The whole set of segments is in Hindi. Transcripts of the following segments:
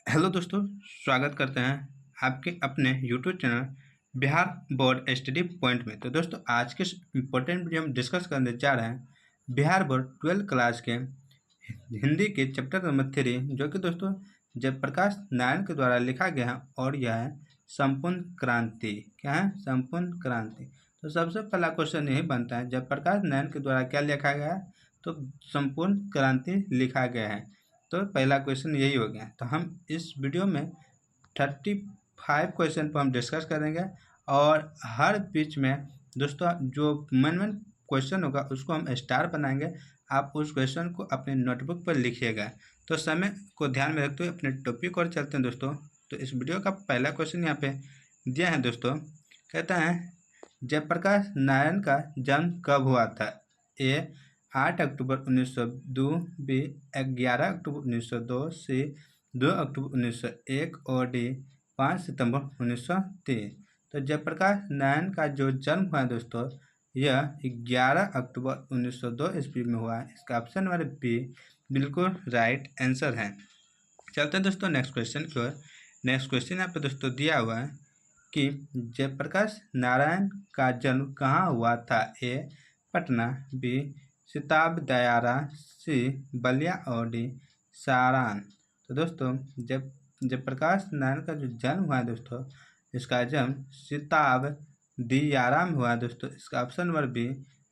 हेलो दोस्तों, स्वागत करते हैं आपके अपने YouTube channel Bihar board study point में। तो दोस्तों, आज के इम्पोर्टेंट वीडियो हम डिस्कस करने जा रहे हैं बिहार बोर्ड 12th क्लास के हिंदी के चैप्टर नंबर 3, जो कि दोस्तों जयप्रकाश नारायण के द्वारा लिखा गया है और यह है संपूर्ण क्रांति। क्या है? संपूर्ण क्रांति। तो सबसे पहला क्वेश्चन यही बनता है, जयप्रकाश नारायण के द्वारा क्या लिखा गया है? तो संपूर्ण क्रांति लिखा गया है। तो पहला क्वेश्चन यही हो गया। तो हम इस वीडियो में 35 क्वेश्चन पर हम डिस्कस करेंगे और हर बीच में दोस्तों जो मेन क्वेश्चन होगा उसको हम स्टार बनाएंगे। आप उस क्वेश्चन को अपने नोटबुक पर लिखिएगा। तो समय को ध्यान में रखते हुए अपने टॉपिक और चलते हैं दोस्तों। तो इस वीडियो का पहला क्वेश्चन यहाँ पे दिया है दोस्तों। कहता है, जयप्रकाश नारायण का जन्म कब हुआ था? ए 8 अक्टूबर 1902, बी 11 अक्टूबर 1902, सी 2 अक्टूबर 1901 और डी 5 सितंबर 1903। तो जयप्रकाश नारायण का जो जन्म हुआ है दोस्तों, यह 11 अक्टूबर 1902 ईस्वी में हुआ है। इसका ऑप्शन नंबर बी बिल्कुल राइट आंसर है। चलते हैं दोस्तों नेक्स्ट क्वेश्चन की ओर। नेक्स्ट क्वेश्चन यहाँ पे दोस्तों दिया हुआ है कि जयप्रकाश नारायण का जन्म कहाँ हुआ था? ए पटना, बी सिताब दयारा, सी बलिया और डी सारान। तो दोस्तों जयप्रकाश नारायण का जो जन्म हुआ है दोस्तों, इसका जन्म सिताब दियारा में हुआ है दोस्तों। इसका ऑप्शन नंबर बी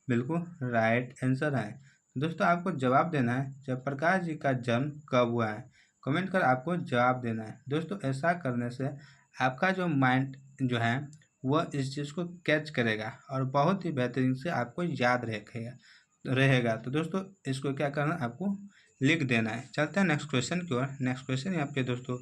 बिल्कुल राइट आंसर है। दोस्तों आपको जवाब देना है जयप्रकाश जी का जन्म कब हुआ है, कमेंट कर आपको जवाब देना है। दोस्तों ऐसा करने से आपका जो माइंड जो है वह इस चीज़ को कैच करेगा और बहुत ही बेहतरीन से आपको याद रहेगा। तो दोस्तों इसको क्या करना, आपको लिख देना है। चलते हैं नेक्स्ट क्वेश्चन की ओर। नेक्स्ट क्वेश्चन यहाँ पे दोस्तों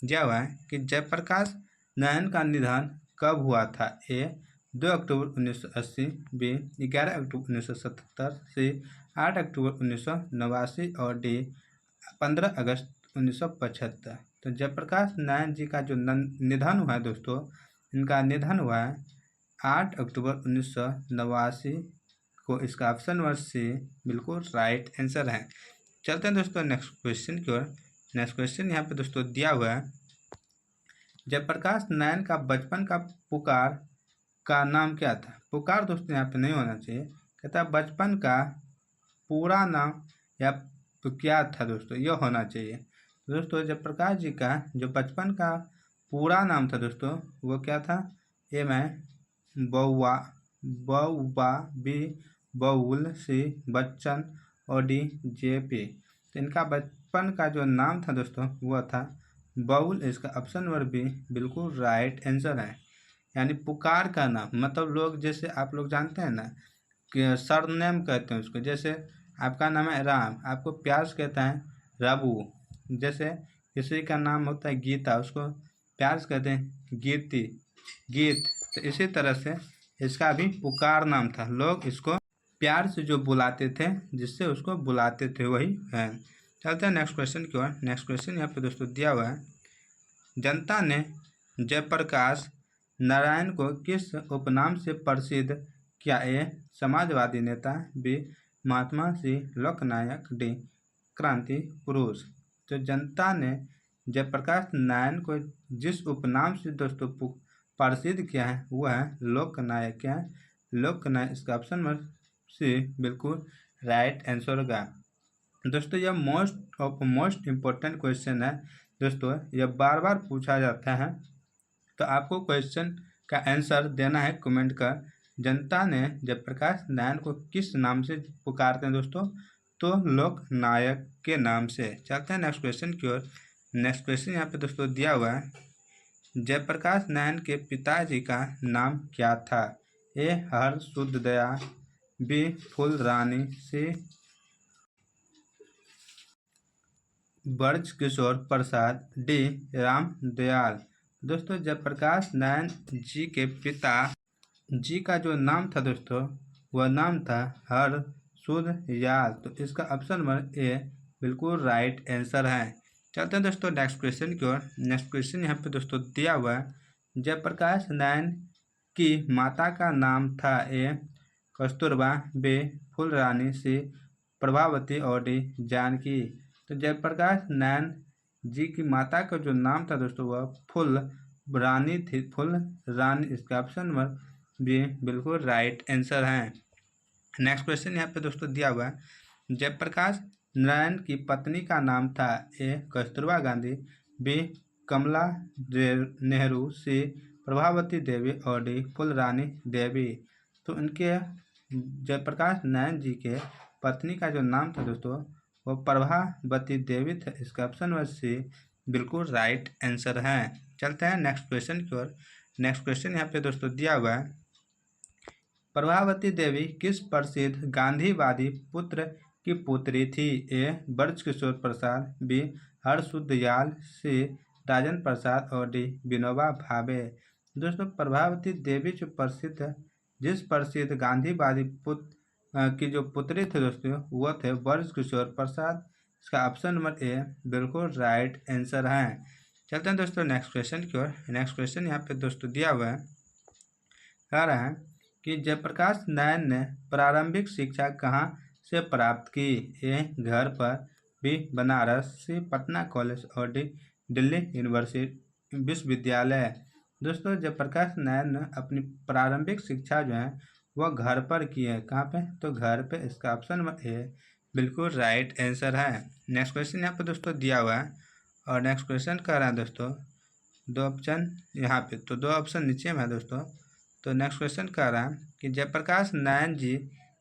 दिया हुआ है कि जयप्रकाश नारायण का निधन कब हुआ था? ए 2 अक्टूबर 1980, बी 11 अक्टूबर 1977, सी 8 अक्टूबर 1989 और डी 15 अगस्त 1975। तो जयप्रकाश नारायण जी का जो निधन हुआ है दोस्तों, इनका निधन हुआ है 8 अक्टूबर 1989 को। इसका ऑप्शन नंबर सी बिल्कुल राइट आंसर है। चलते हैं दोस्तों नेक्स्ट क्वेश्चन की ओर। नेक्स्ट क्वेश्चन यहाँ पे दोस्तों दिया हुआ है, जयप्रकाश नारायण का बचपन का पुकार का नाम क्या था? पुकार दोस्तों यहाँ पे नहीं होना चाहिए। कहता है बचपन का पूरा नाम या क्या था दोस्तों, यह होना चाहिए। दोस्तों जयप्रकाश जी का जो बचपन का पूरा नाम था दोस्तों, वो क्या था? ए में बउआ, बी बउल, सी बच्चन और डी जेपी। तो इनका बचपन का जो नाम था दोस्तों वह था बउल। इसका ऑप्शन नंबर बी बिल्कुल राइट आंसर है। यानी पुकार का नाम, मतलब लोग जैसे आप लोग जानते हैं ना कि सरनेम कहते हैं उसको। जैसे आपका नाम है राम, आपको प्यार से कहता है रबू। जैसे किसी का नाम होता है गीता, उसको प्यार से कहते हैं गीती, गीत। तो इसी तरह से इसका भी पुकार नाम था। लोग इसको प्यार से जो बुलाते थे, जिससे उसको बुलाते थे, वही है। चलते हैं नेक्स्ट क्वेश्चन की ओर। नेक्स्ट क्वेश्चन यहाँ पे दोस्तों दिया हुआ है, जनता ने जयप्रकाश नारायण को किस उपनाम से प्रसिद्ध किया? ए समाजवादी नेता, बी महात्मा, सी लोकनायक, डी क्रांति पुरुष। तो जनता ने जयप्रकाश नारायण को जिस उपनाम से दोस्तों प्रसिद्ध किया है वह है लोकनायक। क्या है? लोकनायक। इसका ऑप्शन नंबर सी बिल्कुल राइट आंसर होगा। दोस्तों यह मोस्ट इम्पोर्टेंट क्वेश्चन है दोस्तों, यह बार बार पूछा जाता है। तो आपको क्वेश्चन का आंसर देना है कमेंट कर। जनता ने जयप्रकाश नारायण को किस नाम से पुकारते हैं दोस्तों? तो लोकनायक के नाम से। चलते हैं नेक्स्ट क्वेश्चन की ओर। नेक्स्ट क्वेश्चन यहाँ पे दोस्तों दिया हुआ है, जयप्रकाश नारायण के पिताजी का नाम क्या था? ए हर शुद्ध दया, बी फूल रानी, सी ब्रज किशोर प्रसाद, डी राम दयाल। दोस्तों जयप्रकाश नारायण जी के पिता जी का जो नाम था दोस्तों, वह नाम था हर शुद्ध याल। तो इसका ऑप्शन नंबर ए बिल्कुल राइट आंसर है। चलते हैं दोस्तों नेक्स्ट क्वेश्चन की ओर। नेक्स्ट क्वेश्चन यहाँ पे दोस्तों दिया हुआ है, जयप्रकाश नारायण की माता का नाम था? ए कस्तूरबा, बी फूलरानी, सी प्रभावती और डी जानकी। तो जयप्रकाश नारायण जी की माता का जो नाम था दोस्तों वह फूल रानी थी, फूल रानी। इसका ऑप्शन नंबर बी बिल्कुल राइट आंसर है। नेक्स्ट क्वेश्चन यहाँ पे दोस्तों दिया हुआ है, जयप्रकाश नारायण की पत्नी का नाम था ए कस्तूरबा गांधी, बी कमला नेहरू, सी प्रभावती देवी और डी फूलरानी देवी। तो उनके जयप्रकाश नारायण जी के पत्नी का जो नाम था दोस्तों वो प्रभावती देवी था। इसका ऑप्शन नंबर सी बिल्कुल राइट आंसर है। चलते हैं नेक्स्ट क्वेश्चन की ओर। नेक्स्ट क्वेश्चन यहाँ पे दोस्तों दिया हुआ है, प्रभावती देवी किस प्रसिद्ध गांधीवादी पुत्र की पुत्री थी? ए ब्रजकिशोर प्रसाद, बी हर्षदयाल, सी राजेंद्र प्रसाद और डी विनोबा भावे। दोस्तों प्रभावती देवी जिस प्रसिद्ध गांधीवादी पुत्र की जो पुत्री थे दोस्तों वो थे ब्रजकिशोर प्रसाद। इसका ऑप्शन नंबर ए बिल्कुल राइट आंसर है। चलते हैं दोस्तों नेक्स्ट क्वेश्चन की ओर। नेक्स्ट क्वेश्चन यहाँ पे दोस्तों दिया हुआ है, कह रहा है कि जयप्रकाश नारायण ने प्रारंभिक शिक्षा कहाँ से प्राप्त की? ए घर पर, बी बनारस, सी पटना कॉलेज और डी दिल्ली यूनिवर्सिटी विश्वविद्यालय। दोस्तों जयप्रकाश नारायण ने अपनी प्रारंभिक शिक्षा जो है वह घर पर की है। कहाँ पे? तो घर पे। इसका ऑप्शन नंबर ए बिल्कुल राइट आंसर है। नेक्स्ट क्वेश्चन यहाँ पे दोस्तों दिया हुआ है और नेक्स्ट क्वेश्चन कह रहा है दोस्तों दो ऑप्शन यहाँ पे, तो दो ऑप्शन नीचे में है दोस्तों। तो नेक्स्ट क्वेश्चन कह रहा है कि जयप्रकाश नारायण जी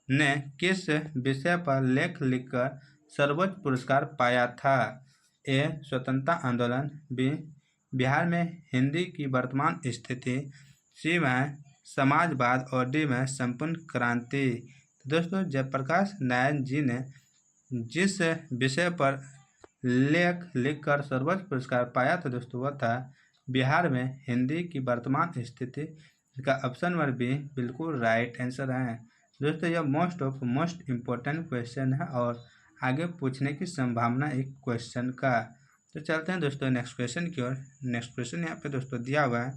ने किस विषय पर लेख लिखकर सर्वोच्च पुरस्कार पाया था? ए स्वतंत्रता आंदोलन, बी बिहार में हिंदी की वर्तमान स्थिति, सी में समाजवाद और डी में संपूर्ण क्रांति। तो दोस्तों जयप्रकाश नारायण जी ने जिस विषय पर लेख लिखकर सर्वोच्च पुरस्कार पाया था दोस्तों वह था बिहार में हिंदी की वर्तमान स्थिति। इसका ऑप्शन नंबर बी बिल्कुल राइट आंसर है। दोस्तों यह मोस्ट इम्पोर्टेंट क्वेश्चन है और आगे पूछने की संभावना एक क्वेश्चन का। तो चलते हैं दोस्तों नेक्स्ट क्वेश्चन की ओर। नेक्स्ट क्वेश्चन यहाँ पे दोस्तों दिया हुआ है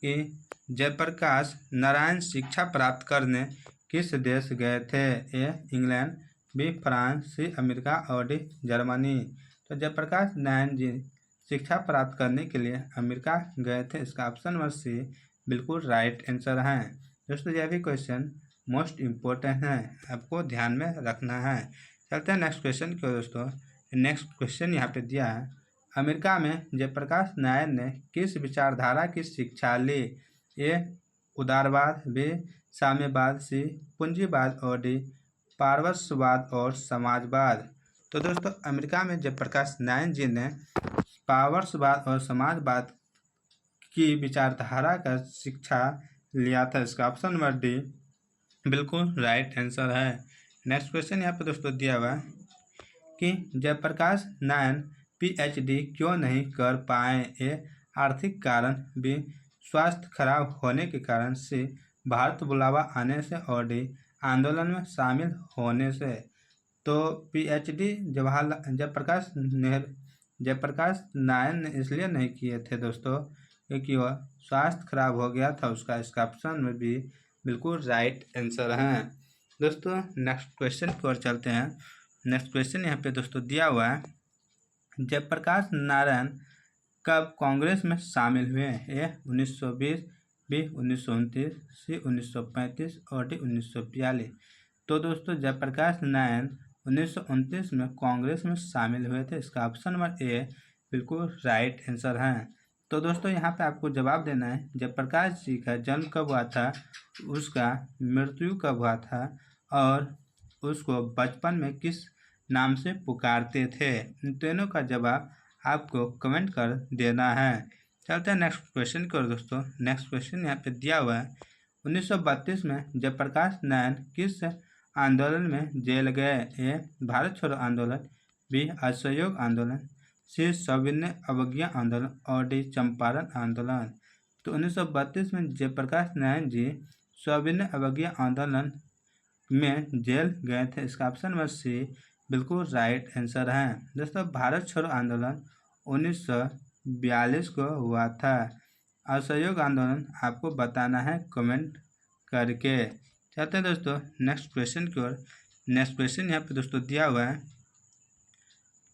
कि जयप्रकाश नारायण शिक्षा प्राप्त करने किस देश गए थे? A England, B France, C America और डी जर्मनी। तो जयप्रकाश नारायण जी शिक्षा प्राप्त करने के लिए अमेरिका गए थे। इसका ऑप्शन नंबर सी बिल्कुल राइट आंसर है। दोस्तों यह भी क्वेश्चन मोस्ट इम्पोर्टेंट है, आपको ध्यान में रखना है। चलते हैं नेक्स्ट क्वेश्चन की ओर दोस्तों। नेक्स्ट क्वेश्चन यहाँ पे दिया है, अमेरिका में जयप्रकाश नारायण ने किस विचारधारा की शिक्षा ली? ए उदारवाद, बी साम्यवाद, सी पूंजीवाद और डी पारवस्यवाद और समाजवाद। तो दोस्तों अमेरिका में जयप्रकाश नारायण जी ने पारवस्यवाद और समाजवाद की विचारधारा का शिक्षा लिया था। इसका ऑप्शन नंबर डी बिल्कुल राइट आंसर है। नेक्स्ट क्वेश्चन यहाँ पे दोस्तों दिया हुआ है कि जयप्रकाश नारायण पीएचडी क्यों नहीं कर पाए? ए आर्थिक कारण, बी स्वास्थ्य खराब होने के कारण, सी भारत बुलावा आने से और डी आंदोलन में शामिल होने से। तो पीएचडी जयप्रकाश नारायण ने इसलिए नहीं किए थे दोस्तों क्योंकि वह स्वास्थ्य खराब हो गया था उसका। इसका ऑप्शन में भी बिल्कुल राइट आंसर है। दोस्तों नेक्स्ट क्वेश्चन की ओर चलते हैं। नेक्स्ट क्वेश्चन यहाँ पे दोस्तों दिया हुआ है, जयप्रकाश नारायण कब कांग्रेस में शामिल हुए? ए 1920, बी 1929, सी 1935 और डी 1942। तो दोस्तों जयप्रकाश नारायण 1929 में कांग्रेस में शामिल हुए थे। इसका ऑप्शन नंबर ए बिल्कुल राइट आंसर है। तो दोस्तों यहाँ पे आपको जवाब देना है जयप्रकाश जी का जन्म कब हुआ था, उसका मृत्यु कब हुआ था और उसको बचपन में किस नाम से पुकारते थे। इन तीनों का जवाब आपको कमेंट कर देना है। चलते हैं नेक्स्ट क्वेश्चन की ओर दोस्तों। नेक्स्ट क्वेश्चन यहाँ पे दिया हुआ है, 1932 में जयप्रकाश नारायण किस आंदोलन में जेल गए? ए भारत छोड़ो आंदोलन, बी असहयोग आंदोलन, सी सविनय अवज्ञा आंदोलन और डी चंपारण आंदोलन। तो 1932 में जयप्रकाश नारायण जी सविनय अवज्ञा आंदोलन में जेल गए थे। इसका ऑप्शन नंबर सी बिल्कुल राइट आंसर है। दोस्तों भारत छोड़ो आंदोलन 1942 को हुआ था। असहयोग आंदोलन आपको बताना है कमेंट करके। चलते हैं दोस्तों नेक्स्ट क्वेश्चन की ओर। नेक्स्ट क्वेश्चन यहाँ पे दोस्तों दिया हुआ है,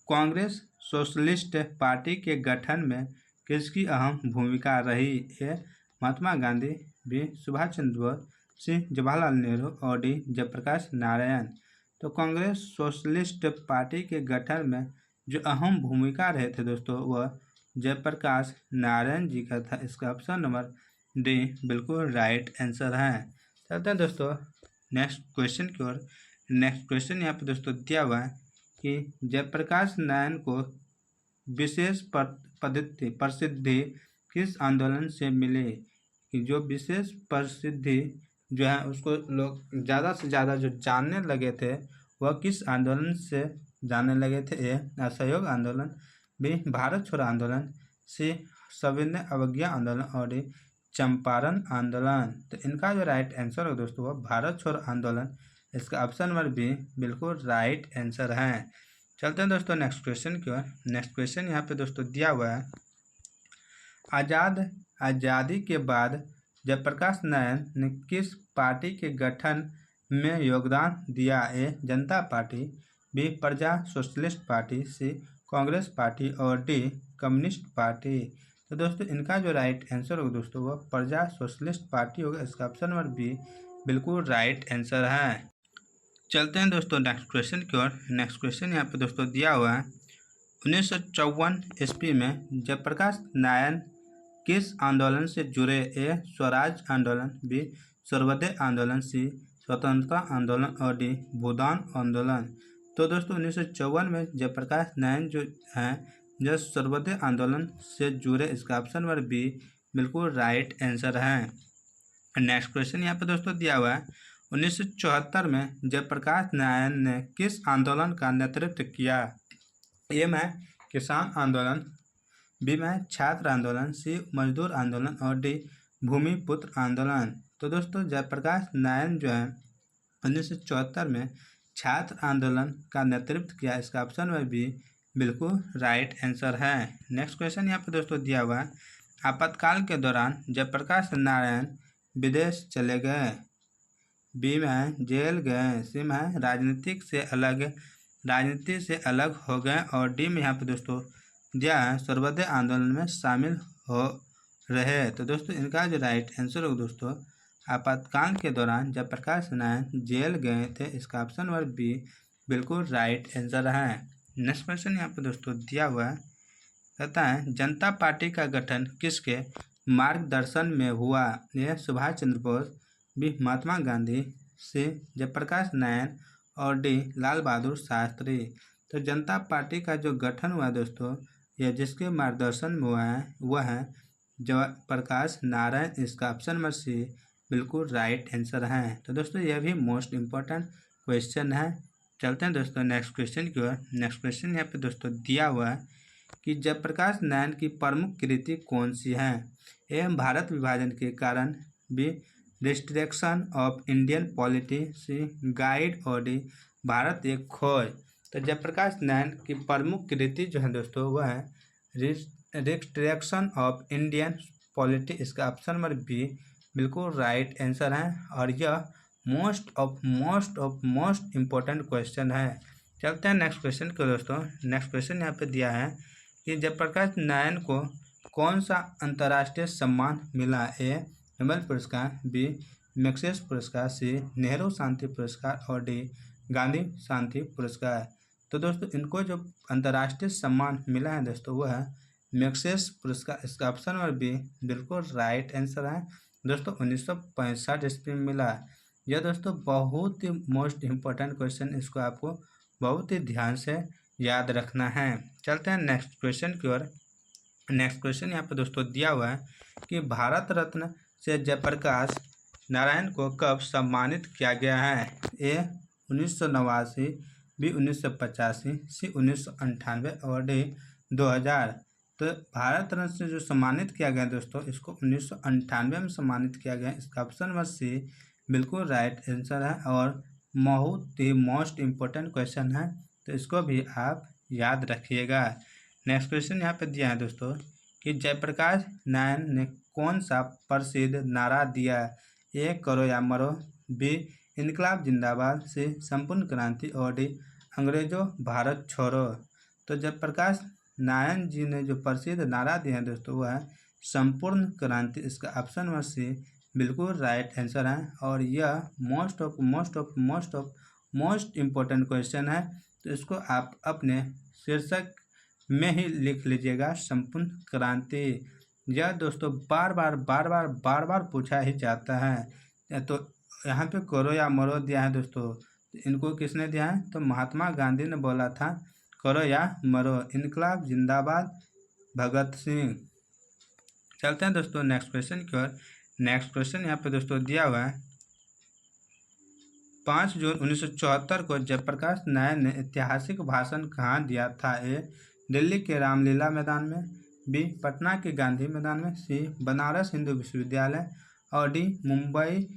कांग्रेस सोशलिस्ट पार्टी के गठन में किसकी अहम भूमिका रही? ए. महात्मा गांधी, बी. सुभाष चंद्र बोस, सी. जवाहरलाल नेहरू और डी. जयप्रकाश नारायण। तो कांग्रेस सोशलिस्ट पार्टी के गठन में जो अहम भूमिका रहे थे दोस्तों वह जयप्रकाश नारायण जी का था। इसका ऑप्शन नंबर डी बिल्कुल राइट आंसर है। चलते हैं दोस्तों नेक्स्ट क्वेश्चन की ओर। नेक्स्ट क्वेश्चन यहाँ पे दोस्तों दिया हुआ है कि जयप्रकाश नारायण को विशेष प्रसिद्धि किस आंदोलन से मिली? कि जो विशेष प्रसिद्धि जो है उसको लोग ज़्यादा से ज़्यादा जो जानने लगे थे वह किस आंदोलन से जानने लगे थे? ए. असहयोग आंदोलन, बी. भारत छोड़ो आंदोलन, सी. सविनय अवज्ञा आंदोलन और डी. चंपारण आंदोलन। तो इनका जो राइट आंसर है दोस्तों वह भारत छोड़ो आंदोलन। इसका ऑप्शन नंबर बी बिल्कुल राइट आंसर है। चलते हैं दोस्तों नेक्स्ट क्वेश्चन की ओर। नेक्स्ट क्वेश्चन यहाँ पे दोस्तों दिया हुआ है, आज़ादी के बाद जयप्रकाश नारायण ने किस पार्टी के गठन में योगदान दिया? ए. जनता पार्टी, बी. प्रजा सोशलिस्ट पार्टी, सी. कांग्रेस पार्टी और डी. Communist party. तो दोस्तों इनका जो राइट आंसर होगा दोस्तों वह प्रजा सोशलिस्ट पार्टी होगा। इसका ऑप्शन नंबर बी बिल्कुल राइट आंसर है। चलते हैं दोस्तों नेक्स्ट क्वेश्चन की ओर। नेक्स्ट क्वेश्चन यहाँ पे दोस्तों दिया हुआ है, 1954 ईस्वी में जयप्रकाश नारायण किस आंदोलन से जुड़े? ए. स्वराज आंदोलन, बी. सर्वोदय आंदोलन, सी. स्वतंत्रता आंदोलन और डी. भूदान आंदोलन। तो दोस्तों 1954 में जयप्रकाश नारायण जो हैं जो सर्वोदय आंदोलन से जुड़े। इसका ऑप्शन नंबर बी बिल्कुल राइट आंसर है। नेक्स्ट क्वेश्चन यहाँ पे दोस्तों दिया हुआ है, 1974 में जयप्रकाश नारायण ने किस आंदोलन का नेतृत्व किया? ए में किसान आंदोलन, बी में छात्र आंदोलन, सी. मजदूर आंदोलन और डी. भूमिपुत्र आंदोलन। तो दोस्तों जयप्रकाश नारायण जो है 1974 में छात्र आंदोलन का नेतृत्व किया। इसका ऑप्शन नंबर बी बिल्कुल राइट आंसर है। नेक्स्ट क्वेश्चन यहाँ पे दोस्तों दिया हुआ है, आपातकाल के दौरान जयप्रकाश नारायण विदेश चले गए, बी में जेल गए, सी में राजनीति से अलग हो गए और डी में यहाँ पे दोस्तों दिया है सर्वोदय आंदोलन में शामिल हो रहे। तो दोस्तों इनका जो राइट आंसर होगा दोस्तों आपातकाल के दौरान जयप्रकाश नारायण जेल गए थे। इसका ऑप्शन नंबर बी बिल्कुल राइट आंसर है। नेक्स्ट क्वेश्चन यहाँ पे दोस्तों दिया हुआ है, कहता है जनता पार्टी का गठन किसके मार्गदर्शन में हुआ? यह सुभाष चंद्र बोस, बी. महात्मा गांधी, सी. जयप्रकाश नारायण और डी. लाल बहादुर शास्त्री। तो जनता पार्टी का जो गठन हुआ दोस्तों यह जिसके मार्गदर्शन में हुआ है वह है जयप्रकाश नारायण। इसका ऑप्शन नंबर सी बिल्कुल राइट आंसर है। तो दोस्तों यह भी मोस्ट इम्पोर्टेंट क्वेश्चन है। चलते हैं दोस्तों नेक्स्ट क्वेश्चन की ओर। नेक्स्ट क्वेश्चन यहाँ पे दोस्तों दिया हुआ है कि जयप्रकाश नारायण की प्रमुख कृति कौन सी है? ए. भारत विभाजन के कारण, B. Distraction of Indian polity, C. Guide और डी. भारत एक खोज। तो जयप्रकाश नारायण की प्रमुख कृति जो है दोस्तों वह है डिस्ट्रैक्शन ऑफ इंडियन पॉलिटी। इसका ऑप्शन नंबर बी बिल्कुल राइट आंसर है और यह मोस्ट इम्पोर्टेंट क्वेश्चन है। चलते हैं नेक्स्ट क्वेश्चन को दोस्तों। नेक्स्ट क्वेश्चन यहाँ पे दिया है कि जयप्रकाश नारायण को कौन सा अंतर्राष्ट्रीय सम्मान मिला? ए. नोबेल पुरस्कार, बी. मैग्सेसे पुरस्कार, सी. नेहरू शांति पुरस्कार और डी. गांधी शांति पुरस्कार। तो दोस्तों इनको जो अंतर्राष्ट्रीय सम्मान मिला है दोस्तों वह है मैग्सेसे पुरस्कार। इसका ऑप्शन नंबर बी बिल्कुल राइट आंसर है दोस्तों। 1965 ईस्वी में मिला। यह दोस्तों बहुत ही मोस्ट इम्पोर्टेंट क्वेश्चन, इसको आपको बहुत ही ध्यान से याद रखना है। चलते हैं नेक्स्ट क्वेश्चन की ओर। नेक्स्ट क्वेश्चन यहाँ पे दोस्तों दिया हुआ है कि भारत रत्न से जयप्रकाश नारायण को कब सम्मानित किया गया है? ए. 1989, बी. 1985, सी. 1998 और डी. 2000। तो भारत रत्न से जो सम्मानित किया गया दोस्तों इसको 1998 में सम्मानित किया गया। इसका ऑप्शन नंबर सी बिल्कुल राइट आंसर है और बहुत ही मोस्ट इम्पोर्टेंट क्वेश्चन है, तो इसको भी आप याद रखिएगा। नेक्स्ट क्वेश्चन यहाँ पे दिया है दोस्तों कि जयप्रकाश नारायण ने कौन सा प्रसिद्ध नारा दिया? ए. करो या मरो, बी. इनकलाब जिंदाबाद, सी. संपूर्ण क्रांति और डी. अंग्रेजों भारत छोड़ो। तो जयप्रकाश नारायण जी ने जो प्रसिद्ध नारा दिए हैं दोस्तों वह है संपूर्ण क्रांति। इसका ऑप्शन नंबर सी बिल्कुल राइट आंसर है। और यह मोस्ट इम्पोर्टेंट क्वेश्चन है, तो इसको आप अपने शीर्षक में ही लिख लीजिएगा, संपूर्ण क्रांति। यह दोस्तों बार बार पूछा ही जाता है। तो यहाँ पे करो या मरो दिया है दोस्तों, इनको किसने दिया है? तो महात्मा गांधी ने बोला था करो या मरो, इनकलाब जिंदाबाद, भगत सिंह। चलते हैं दोस्तों नेक्स्ट क्वेश्चन की ओर। नेक्स्ट क्वेश्चन यहाँ पे दोस्तों दिया हुआ है 5 जून 1974 को जयप्रकाश नारायण ने ऐतिहासिक भाषण कहाँ दिया था? ए दिल्ली के रामलीला मैदान में, बी पटना के गांधी मैदान में, सी बनारस हिंदू विश्वविद्यालय और डी मुंबई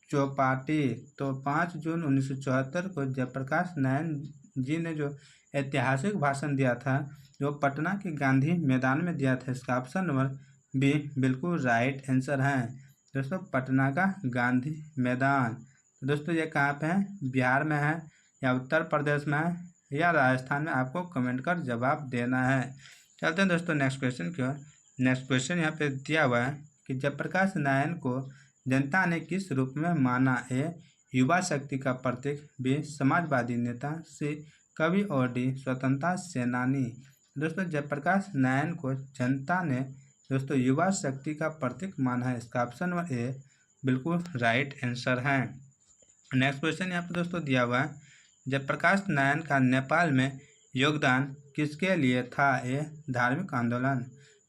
चौपाटी। तो 5 जून 1974 को जयप्रकाश नारायण जी ने जो ऐतिहासिक भाषण दिया था जो पटना के गांधी मैदान में दिया था। इसका ऑप्शन नंबर बी बिल्कुल राइट आंसर है दोस्तों, पटना का गांधी मैदान। तो दोस्तों ये कहाँ पे है? बिहार में है या उत्तर प्रदेश में है या राजस्थान में? आपको कमेंट कर जवाब देना है। चलते हैं दोस्तों नेक्स्ट क्वेश्चन की ओर। नेक्स्ट क्वेश्चन यहाँ पे दिया हुआ है कि जयप्रकाश नारायण को जनता ने किस रूप में माना? ए युवा शक्ति का प्रतीक, बी समाजवादी नेता, सी कवि और डी स्वतंत्रता सेनानी। दोस्तों जयप्रकाश नारायण को जनता ने दोस्तों युवा शक्ति का प्रतीक माना है। इसका ऑप्शन नंबर ए बिल्कुल राइट आंसर है। नेक्स्ट क्वेश्चन यहाँ पे दोस्तों दिया हुआ है जयप्रकाश नारायण का नेपाल में योगदान किसके लिए था? ए धार्मिक आंदोलन,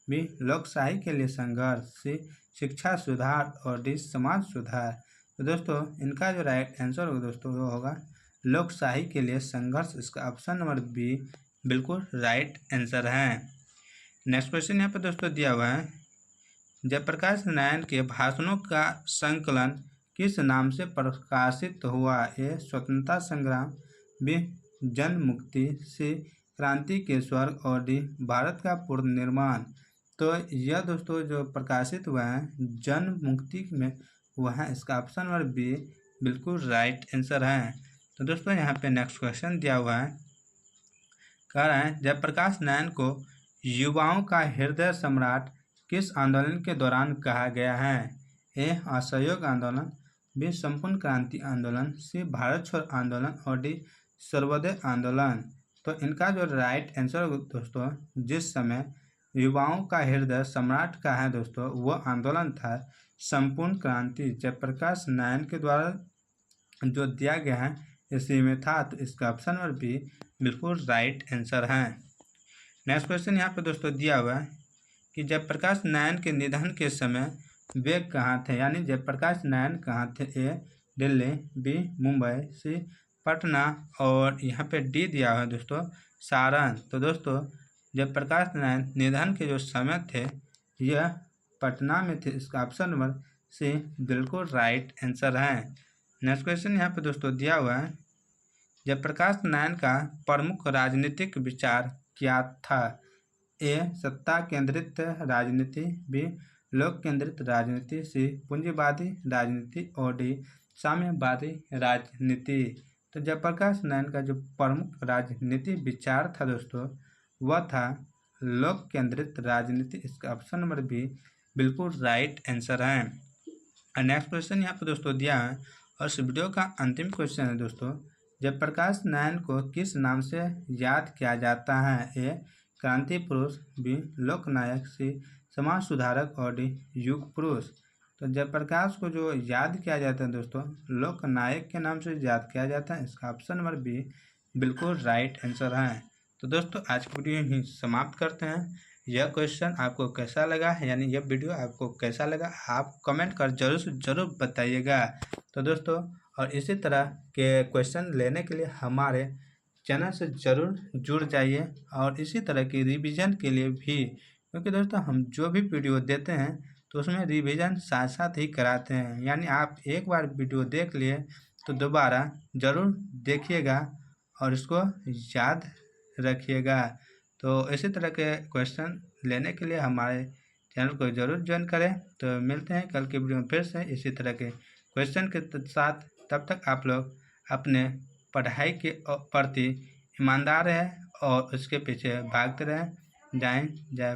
बी लोकशाही के लिए संघर्ष, सी शिक्षा सुधार और डी समाज सुधार। तो दोस्तों इनका जो राइट आंसर होगा दोस्तों वो होगा लोकशाही के लिए संघर्ष। इसका ऑप्शन नंबर बी बिल्कुल राइट आंसर है। नेक्स्ट क्वेश्चन यहाँ पर दोस्तों दिया हुआ है जयप्रकाश नारायण के भाषणों का संकलन किस नाम से प्रकाशित हुआ? ए स्वतंत्रता संग्राम, बी जन मुक्ति, सी क्रांति के स्वर्ग और डी भारत का पुनर्निर्माण। तो यह दोस्तों जो प्रकाशित हुआ है जन मुक्ति में हुआ है। इसका ऑप्शन नंबर बी बिल्कुल राइट आंसर है। तो दोस्तों यहाँ पे नेक्स्ट क्वेश्चन दिया हुआ है, कह रहा है जयप्रकाश नारायण को युवाओं का हृदय सम्राट किस आंदोलन के दौरान कहा गया है? ए असहयोग आंदोलन, बी संपूर्ण क्रांति आंदोलन, सी भारत छोड़ आंदोलन और डी सर्वोदय आंदोलन। तो इनका जो राइट आंसर दोस्तों जिस समय युवाओं का हृदय सम्राट का है दोस्तों वो आंदोलन था संपूर्ण क्रांति, जयप्रकाश नारायण के द्वारा जो दिया गया है इसी में था। तो इसका ऑप्शन नंबर बी बिल्कुल राइट आंसर है। नेक्स्ट क्वेश्चन यहाँ पे दोस्तों दिया हुआ है कि जयप्रकाश नारायण के निधन के समय वे कहाँ थे? यानी जयप्रकाश नारायण कहाँ थे? ए दिल्ली, बी मुंबई, सी पटना और यहाँ पे डी दिया हुआ है दोस्तों सारण। तो दोस्तों जयप्रकाश नारायण निधन के जो समय थे यह पटना में थे। इसका ऑप्शन नंबर सी बिल्कुल राइट आंसर है। नेक्स्ट क्वेश्चन यहाँ पे दोस्तों दिया हुआ है जयप्रकाश नारायण का प्रमुख राजनीतिक विचार क्या था? ए सत्ता केंद्रित राजनीति, बी लोक केंद्रित राजनीति, सी पूंजीवादी राजनीति और डी साम्यवादी राजनीति। तो जयप्रकाश नारायण का जो प्रमुख राजनीति विचार था दोस्तों वह था लोक केंद्रित राजनीति। इसका ऑप्शन नंबर बी बिल्कुल राइट आंसर है। नेक्स्ट क्वेश्चन यहाँ पर दोस्तों दिया है और इस वीडियो का अंतिम क्वेश्चन है दोस्तों जयप्रकाश नारायण को किस नाम से याद किया जाता है? ए क्रांति पुरुष, बी लोकनायक, सी समाज सुधारक और डी युग पुरुष। तो जयप्रकाश को जो याद किया जाता है दोस्तों लोकनायक के नाम से याद किया जाता है। इसका ऑप्शन नंबर बी बिल्कुल राइट आंसर है। तो दोस्तों आज की वीडियो ही समाप्त करते हैं। यह क्वेश्चन आपको कैसा लगा यानी यह वीडियो आपको कैसा लगा आप कमेंट कर जरूर से ज़रूर बताइएगा। तो दोस्तों और इसी तरह के क्वेश्चन लेने के लिए हमारे चैनल से ज़रूर जुड़ जाइए और इसी तरह की रिवीजन के लिए भी, क्योंकि दोस्तों हम जो भी वीडियो देते हैं तो उसमें रिवीजन साथ साथ ही कराते हैं। यानी आप एक बार वीडियो देख लिए तो दोबारा ज़रूर देखिएगा और इसको याद रखिएगा। तो इसी तरह के क्वेश्चन लेने के लिए हमारे चैनल को ज़रूर ज्वाइन करें। तो मिलते हैं कल की वीडियो में फिर से इसी तरह के क्वेश्चन के साथ। तब तक आप लोग अपने पढ़ाई के प्रति ईमानदार रहें और उसके पीछे भागते रहें, जाएं जाए